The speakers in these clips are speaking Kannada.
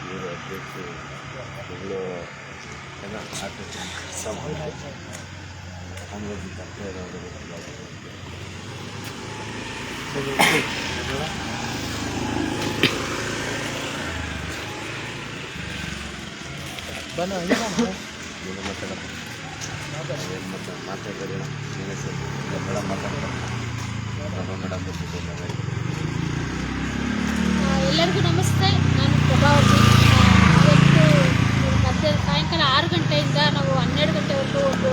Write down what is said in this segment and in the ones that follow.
ಇವರು ಅಧ್ಯಕ್ಷರು ಇವರು ಎಲ್ಲ ಕೆಲಸ ಮಾಡಿ ಆಮೇಲೆ ಮಾತಾಡಿದ್ರೆ ಮೇಡಮ್ ಮೇಡಮ್ ಎಲ್ಲರಿಗೂ ನಮಸ್ತೆ. ನಾನು ಪ್ರಭಾವತಿ. ಇವತ್ತು ಸಾಯಂಕಾಲ 6 ಗಂಟೆಯಿಂದ ನಾವು 12 ಗಂಟೆವರೆಗೂ ಒಂದು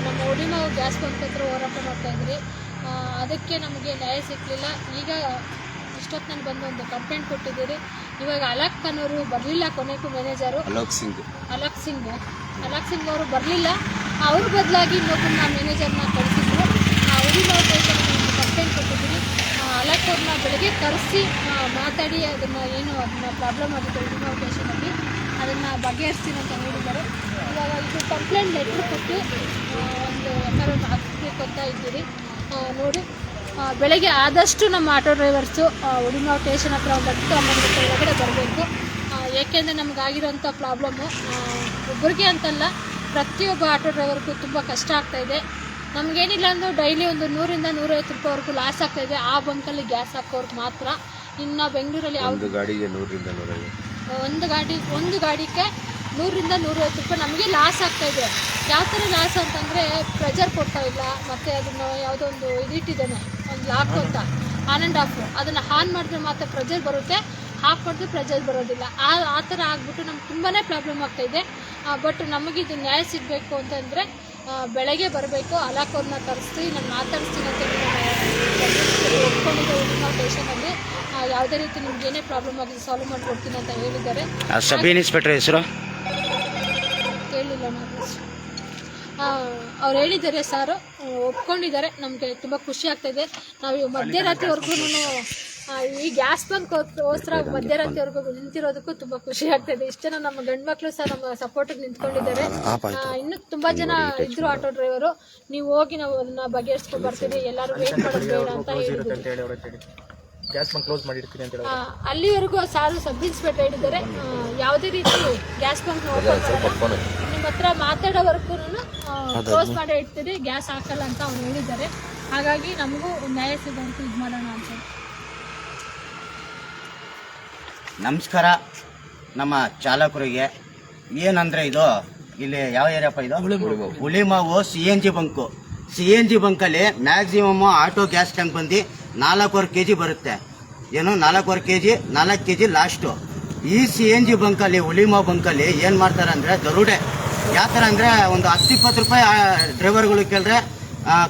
ನಮ್ಮ ಉಳಿಮಾವು ಗ್ಯಾಸ್ ಬಂಕ್ ಹತ್ರ ಹೋರಾಟ ಮಾಡ್ತಾಯಿದ್ರಿ. ಅದಕ್ಕೆ ನಮಗೆ ನ್ಯಾಯ ಸಿಕ್ಕಲಿಲ್ಲ. ಈಗ ಇಷ್ಟೊತ್ತಿನಲ್ಲಿ ಬಂದು ಒಂದು ಕಂಪ್ಲೇಂಟ್ ಕೊಟ್ಟಿದ್ದೀರಿ. ಇವಾಗ ಅಲಕ್ ಅನ್ನೋರು ಬರಲಿಲ್ಲ. ಕೊನೆಗೂ ಮ್ಯಾನೇಜರು ಅಲಕ್ ಸಿಂಗ್ ಅವರು ಬರಲಿಲ್ಲ. ಅವ್ರ ಬದಲಾಗಿ ಇನ್ನೊಬ್ಬರನ್ನ ಮ್ಯಾನೇಜರ್ನ ಕಳಿಸಿದ್ರು. ಉಳಿಮಾವು ಸ್ಟೇಷನ್ಗೆ ಒಂದು ಕಂಪ್ಲೇಂಟ್ ಕೊಟ್ಟಿದ್ದೀರಿ. ಅಲಕ್ ಅವ್ರನ್ನ ಬೆಳಗ್ಗೆ ಕರೆಸಿ ಮಾತಾಡಿ ಅದನ್ನು ಪ್ರಾಬ್ಲಮ್ ಆಗಿದೆ ಉಳಿಮಾವು ಸ್ಟೇಷನಲ್ಲಿ, ಅದನ್ನು ಬಗೆಹರಿಸ್ತೀನಿ ಅಂತ ಹೇಳಿದ್ದಾರೆ. ಇವಾಗ ಇದು ಕಂಪ್ಲೇಂಟ್ ಲೆಟ್ರ್ ಕೊಟ್ಟು ಒಂದು FIR ಹಾಕಬೇಕು ಅಂತ ಇದ್ದೀರಿ. ನೋಡಿ, ಬೆಳಗ್ಗೆ ಆದಷ್ಟು ನಮ್ಮ ಆಟೋ ಡ್ರೈವರ್ಸು ಉಳಿಮಾವು ಸ್ಟೇಷನ್ ಹತ್ರ ಒಂದು 10-11 ಗಂಟೆ ಒಳಗಡೆ ಬರಬೇಕು. ಏಕೆಂದರೆ ನಮಗಾಗಿರೋಂಥ ಪ್ರಾಬ್ಲಮ್ಮು ಒಬ್ಬರಿಗೆ ಅಂತಲ್ಲ, ಪ್ರತಿಯೊಬ್ಬ ಆಟೋ ಡ್ರೈವರ್ಗೂ ತುಂಬ ಕಷ್ಟ ಆಗ್ತಾಯಿದೆ. ನಮಗೇನಿಲ್ಲ ಅಂದರೂ ಡೈಲಿ ಒಂದು 100 ರಿಂದ 150 ರೂಪಾಯಿವರೆಗೂ ಲಾಸ್ ಆಗ್ತಾಯಿದೆ ಆ ಬಂಕಲ್ಲಿ ಗ್ಯಾಸ್ ಹಾಕೋರ್ಗೆ ಮಾತ್ರ. ಇನ್ನು ಬೆಂಗಳೂರಲ್ಲಿ ಯಾವುದು ಗಾಡಿಗೆ 100 ರಿಂದ 150 ಒಂದು ಗಾಡಿಗೆ 100 ರಿಂದ 150 ರೂಪಾಯಿ ನಮಗೆ ಲಾಸ್ ಆಗ್ತಾಯಿದೆ. ಯಾವ ಥರ ಲಾಸ್ ಅಂತಂದರೆ ಪ್ರೆಜರ್ ಕೊಡ್ತಾ ಇಲ್ಲ. ಮತ್ತು ಅದನ್ನು ಯಾವುದೋ ಒಂದು ಇದಿಟ್ಟಿದ್ದಾನೆ, ಒಂದು ಲಾಕ್ ಅಂತ ಆನ್ ಆ್ಯಂಡ್ ಆಫ್, ಅದನ್ನು ಆನ್ ಮಾಡಿದ್ರೆ ಮಾತ್ರ ಪ್ರೆಜರ್ ಬರುತ್ತೆ, ಆಫ್ ಮಾಡಿದ್ರೆ ಪ್ರೆಜರ್ ಬರೋದಿಲ್ಲ. ಆ ಥರ ಆಗಿಬಿಟ್ಟು ನಮ್ಗೆ ತುಂಬಾ ಪ್ರಾಬ್ಲಮ್ ಆಗ್ತಾಯಿದೆ. ಬಟ್ ನಮಗಿದು ನ್ಯಾಯ ಸಿಗಬೇಕು ಅಂತಂದರೆ ಬೆಳಗ್ಗೆ ಬರಬೇಕು. ಅಲಾಕ್ ಅವ್ರನ್ನ ಕರೆಸ್ತೀವಿ, ನಾನು ಮಾತಾಡಿಸ್ತೀನಿ ಅಂತ ಒಪ್ಕೊಂಡಿದ್ದೆ ಉಳಿಮಾವು ಸ್ಟೇಷನಲ್ಲಿ. ಯಾವುದೇ ರೀತಿ ನಿಮ್ಗೆ ಏನೇ ಪ್ರಾಬ್ಲಮ್ ಆಗಿದೆ ಸಾಲ್ವ್ ಮಾಡಿಕೊಡ್ತೀನಿ ಅಂತ ಹೇಳಿದ್ದಾರೆ. ಸಬ್ ಇನ್ಸ್ಪೆಕ್ಟರ್ ಹೆಸರು ಕೇಳಿಲ್ಲ ನಾನು. ಅವ್ರು ಹೇಳಿದ್ದಾರೆ, ಸಾರು ಒಪ್ಕೊಂಡಿದ್ದಾರೆ. ನಮಗೆ ತುಂಬ ಖುಷಿ ಆಗ್ತಾಯಿದೆ. ನಾವು ಮಧ್ಯರಾತ್ರಿವರೆಗೂ ಈ ಗ್ಯಾಸ್ ಬಂಕ್ಗೋಸ್ಕರ ಮಧ್ಯರಾತ್ರಿವರೆಗೂ ನಿಂತಿರೋದಕ್ಕೂ ತುಂಬ ಖುಷಿ ಆಗ್ತಾಯಿದೆ. ಇಷ್ಟು ಜನ ನಮ್ಮ ಗಂಡು ಮಕ್ಕಳು ಸಹ ನಮ್ಮ ಸಪೋರ್ಟಿಗೆ ನಿಂತ್ಕೊಂಡಿದ್ದಾರೆ. ಇನ್ನೂ ತುಂಬ ಜನ ಇದ್ರು ಆಟೋ ಡ್ರೈವರು. ನೀವು ಹೋಗಿ ನಾವು ಅದನ್ನ ಬಗೆಹರಿಸ್ಕೊಂಡು ಬರ್ತೀವಿ, ಎಲ್ಲರೂ ವೇಟ್ ಮಾಡೋದು ಬೇಡ ಅಂತ ಹೇಳಿದ್ರು. ಅಲ್ಲಿವರೆಗೂ ಸಾರು ಸಬ್ ಇನ್ಸ್ಪೆಕ್ಟರ್ ಹೇಳಿದ್ದಾರೆ, ಯಾವುದೇ ರೀತಿ ಗ್ಯಾಸ್ ಬಂಕ್ ನಿಮ್ಮ ಹತ್ರ ಮಾತಾಡೋವರೆಗೂ ಕ್ಲೋಸ್ ಮಾಡಿ ಇಡ್ತೀರಿ, ಗ್ಯಾಸ್ ಹಾಕಲ್ಲ ಅಂತ ಅವ್ರು ಹೇಳಿದ್ದಾರೆ. ಹಾಗಾಗಿ ನಮಗೂ ನ್ಯಾಯ ಸಿಗೋಂತ ಇದು ಮಾಡೋಣ ಅಂತ. ನಮಸ್ಕಾರ ನಮ್ಮ ಚಾಲಕರಿಗೆ. ಏನಂದರೆ ಇದು ಇಲ್ಲಿ ಯಾವ ಏರಿಯಾಪ್ಪ ಇದು? Ulimavu CNG bunk. CNG ಬಂಕಲ್ಲಿ ಮ್ಯಾಕ್ಸಿಮಮ್ ಆಟೋ ಗ್ಯಾಸ್ ಟ್ಯಾಂಕ್ ಬಂದು 4.25 kg ಬರುತ್ತೆ. ಏನು 4.25 kg, 4 kg ಲಾಸ್ಟು. ಈ CNG ಬಂಕಲ್ಲಿ, ಉಳಿಮಾವು ಬಂಕಲ್ಲಿ ಏನು ಮಾಡ್ತಾರೆ ಅಂದರೆ ದರೋಡೆ. ಯಾವ ಥರ ಅಂದರೆ ಒಂದು 10-20 ರೂಪಾಯಿ ಡ್ರೈವರ್ಗಳು ಕೇಳಿದ್ರೆ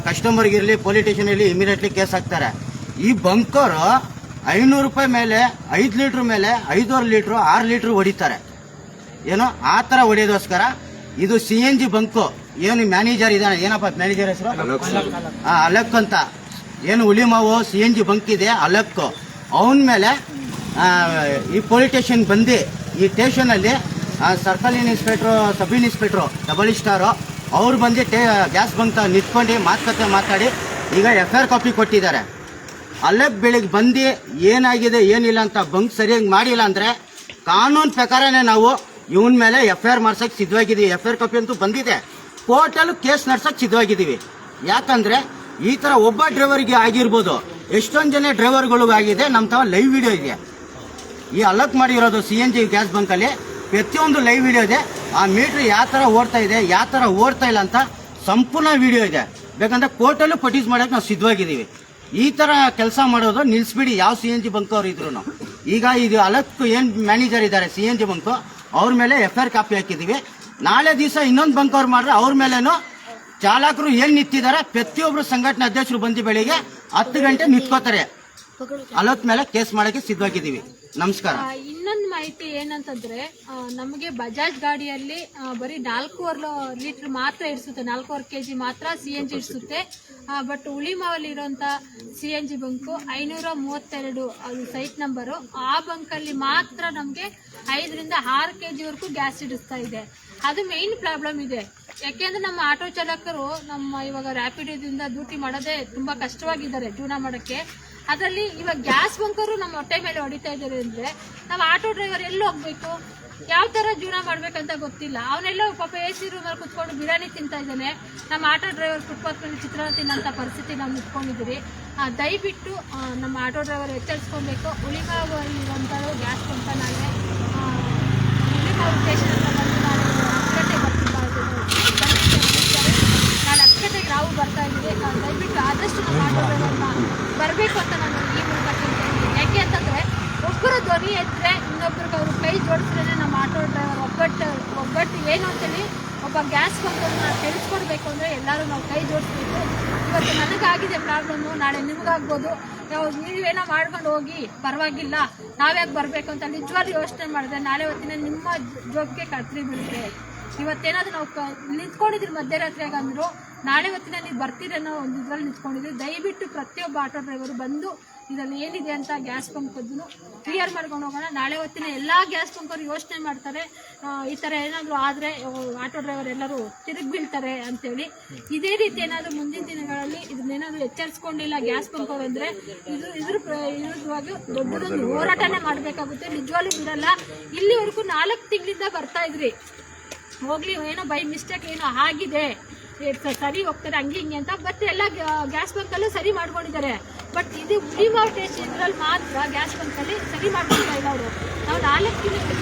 ಕಸ್ಟಮರ್ಗಿರಲಿ ಪೊಲೀಸ್ ಸ್ಟೇಷನಲ್ಲಿ ಇಮಿಡಿಯೇಟ್ಲಿ ಕೇಸ್ ಹಾಕ್ತಾರೆ. ಈ ಬಂಕರು 500 ರೂಪಾಯಿ ಮೇಲೆ 5 ಲೀಟ್ರ್ ಮೇಲೆ 5.5 ಲೀಟ್ರು 6 ಲೀಟ್ರ್ ಹೊಡಿತಾರೆ. ಏನೋ ಆ ಥರ ಹೊಡೆಯೋದೋಸ್ಕರ ಇದು CNG ಬಂಕು. ಏನು ಮ್ಯಾನೇಜರ್ ಇದ್ದಾನೆ, ಏನಪ್ಪ ಮ್ಯಾನೇಜರ್ ಹೆಸರು? ಅಲಕ್ ಅಂತ. ಏನು ಉಳಿಮಾವು CNG ಬಂಕ್ ಇದೆ ಅಲಕ್, ಅವನ ಮೇಲೆ ಈ ಪೊಲೀಸ್ ಸ್ಟೇಷನ್ ಬಂದು ಈ ಸ್ಟೇಷನಲ್ಲಿ circle inspector, sub inspector, double star ಅವ್ರು ಬಂದು ಗ್ಯಾಸ್ ಬಂಕ್ ನಿಂತ್ಕೊಂಡು ಮಾತುಕತೆ ಮಾತಾಡಿ ಈಗ FIR ಕಾಪಿ ಕೊಟ್ಟಿದ್ದಾರೆ. ಅಲ್ಲೇ ಬೆಳಿಗ್ಗೆ ಬಂದು ಏನಾಗಿದೆ ಏನಿಲ್ಲ ಅಂತ ಬಂಕ್ ಸರಿಯಾಗಿ ಮಾಡಿಲ್ಲ ಅಂದರೆ ಕಾನೂನು ಪ್ರಕಾರನೇ ನಾವು ಇವನ ಮೇಲೆ FIR ಮಾಡ್ಸೋಕ್ಕೆ ಸಿದ್ಧವಾಗಿದ್ದೀವಿ. FIR ಕಾಪಿ ಅಂತೂ ಬಂದಿದೆ, ಕೋರ್ಟಲ್ಲೂ ಕೇಸ್ ನಡ್ಸೋಕ್ಕೆ ಸಿದ್ಧವಾಗಿದ್ದೀವಿ. ಯಾಕಂದರೆ ಈ ಥರ ಒಬ್ಬ ಡ್ರೈವರ್ಗೆ ಆಗಿರ್ಬೋದು, ಎಷ್ಟೊಂದು ಜನ ಡ್ರೈವರ್ಗಳಿಗೂ ಆಗಿದೆ. ನಮ್ಮ ತಾವ ಲೈವ್ ವಿಡಿಯೋ ಇದೆ. ಈ ಅಲಕ್ ಮಾಡಿರೋದು CNG ಗ್ಯಾಸ್ ಬಂಕಲ್ಲಿ ಪ್ರತಿಯೊಂದು ಲೈವ್ ವಿಡಿಯೋ ಇದೆ. ಆ ಮೀಟ್ರ್ ಯಾವ ಥರ ಓಡ್ತಾ ಇದೆ, ಯಾವ ಥರ ಓಡ್ತಾ ಇಲ್ಲ ಅಂತ ಸಂಪೂರ್ಣ ವಿಡಿಯೋ ಇದೆ. ಬೇಕಂದ್ರೆ ಕೋರ್ಟಲ್ಲೂ ಪಟೀಸ್ ಮಾಡೋಕ್ಕೆ ನಾವು ಸಿದ್ಧವಾಗಿದ್ದೀವಿ. ಈ ಥರ ಕೆಲಸ ಮಾಡೋದು ನಿಲ್ಲಿಸ್ಬಿಡಿ, ಯಾವ CNG ಬಂಕ್ ಅವ್ರು ಇದ್ರು. ಈಗ ಇದು ಅಲಕ್ ಏನು ಮ್ಯಾನೇಜರ್ ಇದ್ದಾರೆ CNG ಬಂಕು, ಅವ್ರ ಮೇಲೆ FIR ಕಾಪಿ ಹಾಕಿದ್ದೀವಿ. ನಾಳೆ ದಿವಸ ಇನ್ನೊಂದು ಬಂಕ್ ಅವ್ರು ಮಾಡ್ರೆ ಅವ್ರ ಮೇಲೇನು ಚಾಲಕರು ಏನು ನಿಂತಿದ್ದಾರೆ, ಪ್ರತಿಯೊಬ್ಬರು ಸಂಘಟನೆ ಅಧ್ಯಕ್ಷರು ಬಂದು ಬೆಳಿಗ್ಗೆ 10 ಗಂಟೆ ನಿಂತ್ಕೋತಾರೆ. ಅಲಕ್ ಮೇಲೆ ಕೇಸ್ ಮಾಡೋಕ್ಕೆ ಸಿದ್ಧವಾಗಿದ್ದೀವಿ. ನಮಸ್ಕಾರ. ಇನ್ನೊಂದು ಮಾಹಿತಿ ಏನಂತಂದ್ರೆ, ನಮಗೆ ಬಜಾಜ್ ಗಾಡಿಯಲ್ಲಿ ಬರೀ 4.5 ಲೀಟರ್ ಮಾತ್ರ ಇಡಿಸುತ್ತೆ, 4.5 kg ಮಾತ್ರ CNG ಇಡಿಸುತ್ತೆ. ಬಟ್ ಉಳಿಮಾವಲ್ಲಿ ಇರುವಂತ CNG ಬಂಕು 532 ಅದು ಸೈಟ್ ನಂಬರು. ಆ ಬಂಕಲ್ಲಿ ಮಾತ್ರ ನಮಗೆ 5 ರಿಂದ 6 kg ವರೆಗೂ ಗ್ಯಾಸ್ ಇಡಿಸ್ತಾ ಇದೆ. ಅದು ಮೇನ್ ಪ್ರಾಬ್ಲಮ್ ಇದೆ. ಯಾಕೆಂದ್ರೆ ನಮ್ಮ ಆಟೋ ಚಾಲಕರು ನಮ್ಮ ಇವಾಗ ರ್ಯಾಪಿಡೋದಿಂದ ಡ್ಯೂಟಿ ಮಾಡೋದೇ ತುಂಬಾ ಕಷ್ಟವಾಗಿದ್ದಾರೆ ಜೀವನ ಮಾಡೋಕ್ಕೆ. ಅದರಲ್ಲಿ ಇವಾಗ ಗ್ಯಾಸ್ ಬಂಕರು ನಮ್ಮ ಹೊಟ್ಟೆ ಮೇಲೆ ಹೊಡಿತಾ ಇದ್ದಾರೆ ಅಂದ್ರೆ ನಾವು ಆಟೋ ಡ್ರೈವರ್ ಎಲ್ಲಿ ಹೋಗ್ಬೇಕು, ಯಾವ ತರ ಜೀವನ ಮಾಡ್ಬೇಕಂತ ಗೊತ್ತಿಲ್ಲ. ಅವನೆಲ್ಲ ಪಾಪ AC ರೂಮಲ್ಲಿ ಕುತ್ಕೊಂಡು ಬಿರಿಯಾನಿ ತಿಂತಾ ಇದ್ದಾನೆ. ನಮ್ಮ ಆಟೋ ಡ್ರೈವರ್ ಫುಟ್ಪಾತ್ ಮೇಲೆ ಚಿತ್ರಾನ್ನ ತಿನ್ನೋಂಥ ಪರಿಸ್ಥಿತಿ ನಾವು ನಿಂತ್ಕೊಂಡಿದ್ದೀರಿ. ದಯವಿಟ್ಟು ನಮ್ಮ ಆಟೋ ಡ್ರೈವರ್ ಎಚ್ಚರಿಸ್ಕೊಬೇಕು. ಉಳಿಗಾವ್ ಇರುವಂಥದ್ದು ಗ್ಯಾಸ್ ಬಂಕ ನಾಳೆ ಉಳಿಗಾವ್ ಸ್ಟೇಷನ್ ಅಂತ ಬಂದು ನಾಳೆ 10 ಗಂಟೆಗೆ ನಾಳೆ 10 ಗಂಟೆಗೆ ನಾವು ಬರ್ತಾ ಇದ್ದೀವಿ. ದಯವಿಟ್ಟು ಆದಷ್ಟು ನಮ್ಮ ಆಟೋ ಡ್ರೈವರ್ನ ಬರಬೇಕು ಅಂತ ನಾನು ಈ ಮೂಲಕ ಕೇಳ್ತೀನಿ. ಯಾಕೆ ಅಂತಂದರೆ ಒಬ್ಬರು ಧ್ವನಿ ಎತ್ತರೆ ಇನ್ನೊಬ್ರಿಗೆ ಅವರು ಕೈ ಜೋಡಿಸಿದ್ರೆ ನಮ್ಮ ಆಟೋ ಡ್ರೈವರ್ ಒಗ್ಗಟ್ಟು ಏನು ಅಂತೇಳಿ ಒಬ್ಬ ಗ್ಯಾಸ್ ಬಂಕನ್ನು ತಿಳಿಸ್ಕೊಡ್ಬೇಕು ಅಂದರೆ ಎಲ್ಲರೂ ನಾವು ಕೈ ಜೋಡಿಸ್ಬೇಕು. ಇವತ್ತು ನನಗಾಗಿದೆ ಪ್ರಾಬ್ಲಮ್ಮು, ನಾಳೆ ನಿಮಗಾಗ್ಬೋದು. ನೀವೇನೋ ಮಾಡ್ಕೊಂಡು ಹೋಗಿ ಪರವಾಗಿಲ್ಲ, ನಾವ್ಯಾಕೆ ಬರಬೇಕು ಅಂತ ನಿಜವಾಗ್ಲೂ ಯೋಚನೆ ಮಾಡಿದ್ರೆ ನಾಳೆ ಹೊತ್ತಿನ ನಿಮ್ಮ ಜೋಬ್ಗೆ ಕತ್ರಿ ಬೀಳುತ್ತೆ. ಇವತ್ತೇನಾದರೂ ನಾವು ನಿಂತ್ಕೊಂಡಿದ್ರಿ ಮಧ್ಯರಾತ್ರಿಯಾಗ ಅಂದರು ನಾಳೆ ಹೊತ್ತಿನ ನೀವು ಬರ್ತೀರನ್ನೋ ಒಂದು ಇದರಲ್ಲಿ ನಿಂತ್ಕೊಂಡಿದ್ರಿ. ದಯವಿಟ್ಟು ಪ್ರತಿಯೊಬ್ಬ ಆಟೋ ಡ್ರೈವರು ಬಂದು ಇದರಲ್ಲಿ ಏನಿದೆ ಅಂತ ಗ್ಯಾಸ್ ಬಂಕನ್ನು ಕ್ಲಿಯರ್ ಮಾಡ್ಕೊಂಡು ಹೋಗೋಣ. ನಾಳೆ ಹೊತ್ತಿನ ಎಲ್ಲ ಗ್ಯಾಸ್ ಬಂಕರು ಯೋಚನೆ ಮಾಡ್ತಾರೆ, ಈ ಥರ ಏನಾದರೂ ಆದರೆ ಆಟೋ ಡ್ರೈವರ್ ಎಲ್ಲರೂ ತಿರುಗಿ ಬೀಳ್ತಾರೆ ಅಂತೇಳಿ. ಇದೇ ರೀತಿ ಏನಾದರೂ ಮುಂದಿನ ದಿನಗಳಲ್ಲಿ ಇದನ್ನೇನಾದರೂ ಎಚ್ಚರಿಸ್ಕೊಂಡಿಲ್ಲ ಗ್ಯಾಸ್ ಬಂಕರು ಅಂದರೆ ಇದ್ರ ವಿರುದ್ಧವಾಗಿ ದೊಡ್ಡದೊಂದು ಹೋರಾಟನೇ ಮಾಡಬೇಕಾಗುತ್ತೆ. ನಿಜವಾಗ್ಲೂ ಬಿಡಲ್ಲ. ಇಲ್ಲಿವರೆಗೂ 4 ತಿಂಗಳಿಂದ ಬರ್ತಾ ಇದ್ರಿ, ಹೋಗ್ಲಿ ಏನೋ ಬೈ ಮಿಸ್ಟೇಕ್ ಏನೋ ಆಗಿದೆ, ಸರಿ ಹೋಗ್ತಾರೆ ಹಂಗೆ ಹಿಂಗೆ ಅಂತ. ಬಟ್ ಎಲ್ಲ ಗ್ಯಾಸ್ ಬಂಕಲ್ಲೂ ಸರಿ ಮಾಡ್ಕೊಂಡಿದ್ದಾರೆ. ಬಟ್ ಇದು ಉಳಿಗಾವ್ ಟೇಸ್ಟ್ ಇದರಲ್ಲಿ ಮಾತ್ರ ಗ್ಯಾಸ್ ಬಂಕಲ್ಲಿ ಸರಿ ಮಾಡ್ಕೊಳ್ತಾ ಇಲ್ಲ ಅವರು. ನಾವು 4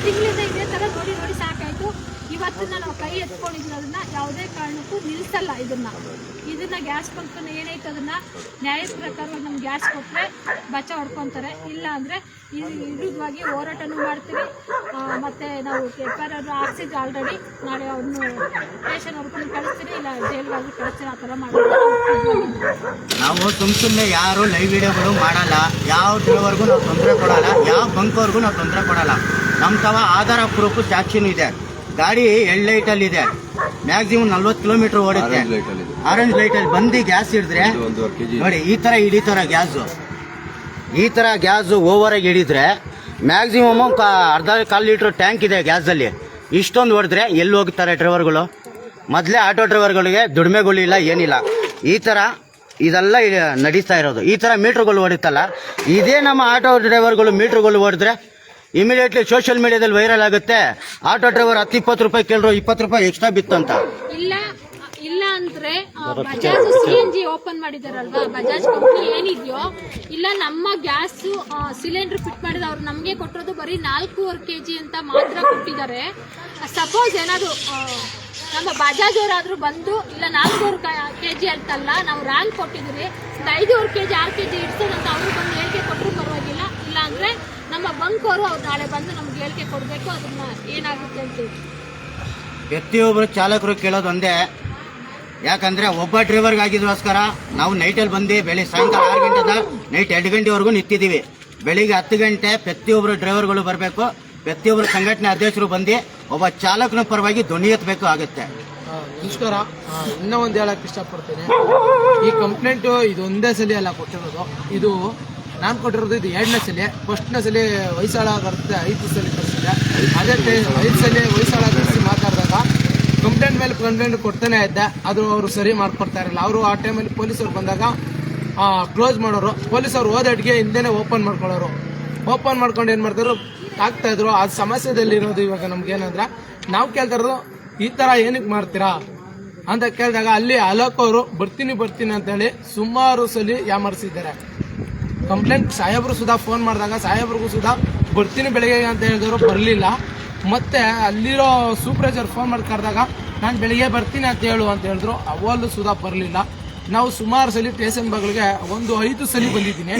ತಿಂಗಳಿಂದ ಇದೇ ಥರ ನೋಡಿ ಸಾಕಾಯಿತು. ಇವತ್ತನ್ನ ನಾವು ಕೈ ಎತ್ಕೊಂಡಿರೋದನ್ನ ಯಾವುದೇ ಕಾರಣಕ್ಕೂ ನಿಲ್ಲಿಸಲ್ಲ. ಇದನ್ನ ಗ್ಯಾಸ್ ಬಂಕನ್ನು ಏನೈತೆ ಅದನ್ನು ನ್ಯಾಯದ ಪ್ರಕಾರವಾಗಿ ನಮ್ಗೆ ಗ್ಯಾಸ್ ಕೊಟ್ಟರೆ ಬಚ್ಚ ಹೊಡ್ಕೊತಾರೆ. ಇಲ್ಲ ಅಂದರೆ ವಿರುದ್ಧವಾಗಿ ಹೋರಾಟನೂ ಮಾಡ್ತೀವಿ. ಮತ್ತು ನಾವು FIR ಹಾಕ್ಸಿದ್ದು ಆಲ್ರೆಡಿ. ನಾಳೆ ಅವ್ರನ್ನು ಸ್ಟೇಷನ್ವರೆಗೂ ಕಳಿಸ್ತೀರಿ, ಇಲ್ಲ ಜೈಲ್ಗಾದ್ರೂ ಕಳಿಸ್ತೀರಿ. ಆ ಥರ ಮಾಡ್ತೀವಿ. ನಾವು ಸುಮ್ಮನೆ ಯಾರು ಲೈವ್ ವಿಡಿಯೋಗಳು ಮಾಡಲ್ಲ, ಯಾವ ಡ್ರೈವರ್ಗೂ ನಾವು ತೊಂದರೆ ಕೊಡಲ್ಲ, ಯಾವ ಬಂಕ್ವರ್ಗೂ ನಾವು ತೊಂದರೆ ಕೊಡಲ್ಲ. ನಮ್ಮ ತವ ಆಧಾರ ಪ್ರೂಫ್ ಸಾಕ್ಷಿನೂ ಇದೆ. ಗಾಡಿ ಎಲ್ ಲೈಟಲ್ಲಿ ಇದೆ, ಮ್ಯಾಕ್ಸಿಮಮ್ 40 ಕಿಲೋಮೀಟರ್ ಓಡುತ್ತೆ. ಆರೆಂಜ್ ಲೈಟಲ್ಲಿ ಬಂದು ಗ್ಯಾಸ್ ಹಿಡಿದ್ರೆ ನೋಡಿ ಈ ಥರ ಹಿಡಿತಾರ ಗ್ಯಾಸು. ಈ ಥರ ಗ್ಯಾಸು ಓವರಾಗಿ ಹಿಡಿದ್ರೆ ಮ್ಯಾಕ್ಸಿಮಮ್ ಅರ್ಧ 1/4 ಲೀಟ್ರ್ ಟ್ಯಾಂಕ್ ಇದೆ ಗ್ಯಾಸಲ್ಲಿ. ಇಷ್ಟೊಂದು ಹೊಡೆದ್ರೆ ಎಲ್ಲಿ ಹೋಗ್ತಾರೆ ಡ್ರೈವರ್ಗಳು? ಮೊದಲೇ ಆಟೋ ಡ್ರೈವರ್ಗಳಿಗೆ ದುಡಿಮೆಗಳಿಲ್ಲ, ಏನಿಲ್ಲ. ಈ ಥರ ಇದೆಲ್ಲ ನಡೀತಾ ಇರೋದು. ಈ ಥರ ಮೀಟ್ರ್ಗಳು ಹೊಡಿತಲ್ಲ, ಇದೇ ನಮ್ಮ ಆಟೋ ಡ್ರೈವರ್ಗಳು ಮೀಟ್ರ್ಗಳು ಹೊಡೆದ್ರೆ ಇಮಿಡಿಯೇಟ್ಲಿ ಸೋಷಿಯಲ್ ಮೀಡಿಯಾದಲ್ಲಿ ವೈರಲ್ ಆಗುತ್ತೆ. ಆಟೋ ಡ್ರೈವರ್ 10-20 ರೂಪಾಯಿ ಕೇಳಿದ್ರು 20 ರೂಪಾಯಿ ಎಕ್ಸ್ಟ್ರಾ ಬಿತ್ತಂತ. ಇಲ್ಲ ಅಂದ್ರೆ ಬಜಾಜ್ CNG ಓಪನ್ ಮಾಡಿದಾರಲ್ವಾ, ಬಜಾಜ್ ಕಂಪ್ನಿ ಏನಿದೆಯೋ, ಇಲ್ಲ ನಮ್ಮ ಗ್ಯಾಸ್ ಸಿಲಿಂಡರ್ ಫಿಟ್ ಮಾಡಿದ ಅವ್ರು ನಮಗೆ ಕೊಟ್ಟಿರೋದು ಬರೀ 4.5 kg ಅಂತ ಮಾತ್ರ ಕೊಟ್ಟಿದ್ದಾರೆ. ಸಪೋಸ್ ಏನಾದ್ರು ನಮ್ಮ ಬಜಾಜ್ ಅವರಾದ್ರೂ ಬಂದು ಇಲ್ಲ 4.5 kg ಅಂತಲ್ಲ, ನಾವು ರ್ಯಾಂಕ್ ಕೊಟ್ಟಿದ್ದೀರಿ 5.5 kg 6 kg ಇಡ್ಸೋದಂತ ಅವರು ಬಂದು ಹೇಳಿಕೆ ಕೊಟ್ಟರು ಪರವಾಗಿಲ್ಲ. ಇಲ್ಲ ಅಂದ್ರೆ ನಮ್ಮ ಬಂಕ್ ಅವರು ಅವ್ರು ನಾಳೆ ಬಂದು ನಮ್ಗೆ ಹೇಳಿಕೆ ಕೊಡಬೇಕು, ಅದನ್ನ ಏನಾಗುತ್ತೆ ಅಂತ. ಪ್ರತಿಯೊಬ್ಬರು ಚಾಲಕರು ಕೇಳೋದು ಒಂದೇ, ಯಾಕಂದ್ರೆ ಒಬ್ಬ ಡ್ರೈವರ್ಗೆ ಆಗಿದೋಸ್ಕರ ನಾವು ನೈಟಲ್ಲಿ ಬಂದು ಸಾಯಂಕಾಲ 6 ಗಂಟೆದ ನೈಟ್ 2 ಗಂಟೆವರೆಗೂ ನಿಂತಿದ್ದೀವಿ. ಬೆಳಿಗ್ಗೆ 10 ಗಂಟೆ ಪ್ರತಿಯೊಬ್ಬರು ಡ್ರೈವರ್ಗಳು ಬರಬೇಕು. ಪ್ರತಿಯೊಬ್ಬರು ಸಂಘಟನೆ ಅಧ್ಯಕ್ಷರು ಬಂದು ಒಬ್ಬ ಚಾಲಕನ ಪರವಾಗಿ ಧ್ವನಿ ಎತ್ತಬೇಕು ಆಗುತ್ತೆ. ನಮಸ್ಕಾರ. ಇನ್ನೂ ಒಂದು ಹೇಳಕ್ಕೆ ಇಷ್ಟಪಡ್ತೇನೆ. ಈ ಕಂಪ್ಲೇಂಟು ಇದು ಒಂದೇ ಸಲ ಅಲ್ಲ ಕೊಟ್ಟಿರೋದು. ಇದು ನಾನು ಕೊಟ್ಟಿರೋದು ಇದು 2ನೇ ಸಲ. ಫಸ್ಟ್ನೇ ಸಲ ವಯಸ್ಸಾಳ ಬರುತ್ತೆ, 5 ಸಲ ಕಳಿಸಿದೆ. ಅದೇ 5 ಸಲ ವಯಸ್ಸಾಳ ಕಳಿಸಿ ಮಾತಾಡಿದಾಗ ಕಂಪ್ಲೇಂಟ್ ಮೇಲೆ ಕಂಪ್ಲೇಂಟ್ ಕೊಡ್ತಾನೆ ಇದ್ದೆ, ಅದು ಅವರು ಸರಿ ಮಾಡ್ಕೊಡ್ತಾ ಇರಲಿಲ್ಲ. ಅವರು ಆ ಟೈಮಲ್ಲಿ ಪೊಲೀಸರು ಬಂದಾಗ ಕ್ಲೋಸ್ ಮಾಡೋರು. ಪೊಲೀಸರು ಹೋದಡ್ಗೆ ಹಿಂದೆನೇ ಓಪನ್ ಮಾಡ್ಕೊಳ್ಳೋರು. ಓಪನ್ ಮಾಡ್ಕೊಂಡು ಏನು ಮಾಡ್ತಾರೋ ಆಗ್ತಾಯಿದ್ರು. ಅದು ಸಮಸ್ಯೆದಲ್ಲಿರೋದು ಇವಾಗ ನಮ್ಗೇನಂದ್ರೆ ನಾವು ಕೇಳ್ತಾ ಇರೋದು ಈ ಥರ ಏನಕ್ಕೆ ಮಾಡ್ತೀರಾ ಅಂತ ಕೇಳಿದಾಗ ಅಲ್ಲಿ ಅಲೋಕವರು ಬರ್ತೀನಿ ಅಂತೇಳಿ ಸುಮಾರು ಸಲ ಯಾಮರ್ಸಿದ್ದಾರೆ. ಕಂಪ್ಲೇಂಟ್ ಸಾಹೇಬರು ಸುಧಾ ಫೋನ್ ಮಾಡಿದಾಗ ಸಾಹೇಬ್ರಿಗೂ ಸುಧಾ ಬರ್ತೀನಿ ಬೆಳಗ್ಗೆ ಅಂತ ಹೇಳಿದವರು ಬರಲಿಲ್ಲ. ಮತ್ತೆ ಅಲ್ಲಿರೋ ಸೂಪರ್ವೈಸರ್ ಫೋನ್ ಮಾಡಿ ಕರೆದಾಗ ನಾನು ಬೆಳಿಗ್ಗೆ ಬರ್ತೀನಿ ಅಂತ ಹೇಳಿದ್ರು. ಅವಲ್ಲೂ ಸುಧಾ ಬರಲಿಲ್ಲ. ನಾವು ಸುಮಾರು ಸಲ ಸ್ಟೇಷನ್ ಬಾಗಿಲಿಗೆ 5 ಸಲ ಬಂದಿದ್ದೀನಿ,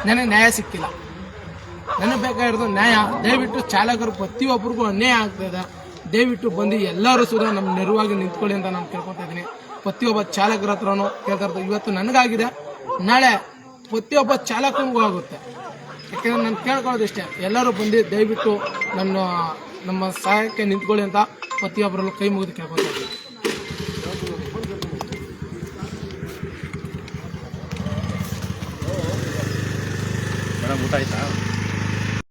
ನನಗೆ ನ್ಯಾಯ ಸಿಕ್ಕಿಲ್ಲ. ನನಗೆ ಬೇಕಾಗಿರೋದು ನ್ಯಾಯ. ದಯವಿಟ್ಟು ಚಾಲಕರು ಪ್ರತಿಯೊಬ್ಬರಿಗೂ ಅನ್ಯಾಯ ಆಗ್ತದೆ. ದಯವಿಟ್ಟು ಬಂದು ಎಲ್ಲರೂ ಸುಧಾ ನಮ್ಮ ನೆರವಾಗಿ ನಿಂತ್ಕೊಳ್ಳಿ ಅಂತ ನಾನು ಕೇಳ್ಕೊತಾ ಇದ್ದೀನಿ. ಪ್ರತಿಯೊಬ್ಬ ಚಾಲಕರ ಹತ್ರನೂ ಕೇಳ್ತಾ ಇರೋದು ಇವತ್ತು ನನಗಾಗಿದೆ, ನಾಳೆ ಪ್ರತಿಯೊಬ್ಬ ಚಾಲಕನಿಗೂ ಆಗುತ್ತೆ. ಯಾಕೆಂದ್ರೆ ನಾನು ಕೇಳ್ಕೊಳ್ಳೋದು ಇಷ್ಟೇ, ಎಲ್ಲರೂ ಬಂದು ದಯವಿಟ್ಟು ನಮ್ಮ ಸಹಾಯಕ್ಕೆ ನಿಂತ್ಕೊಳ್ಳಿ ಅಂತ ಪ್ರತಿಯೊಬ್ಬರಲ್ಲೂ ಕೈ ಮುಗಿದು ಕೇಳ್ಕೊತಾ ಇದ್ದೀನಿ. ಊಟ ಆಯ್ತಾ?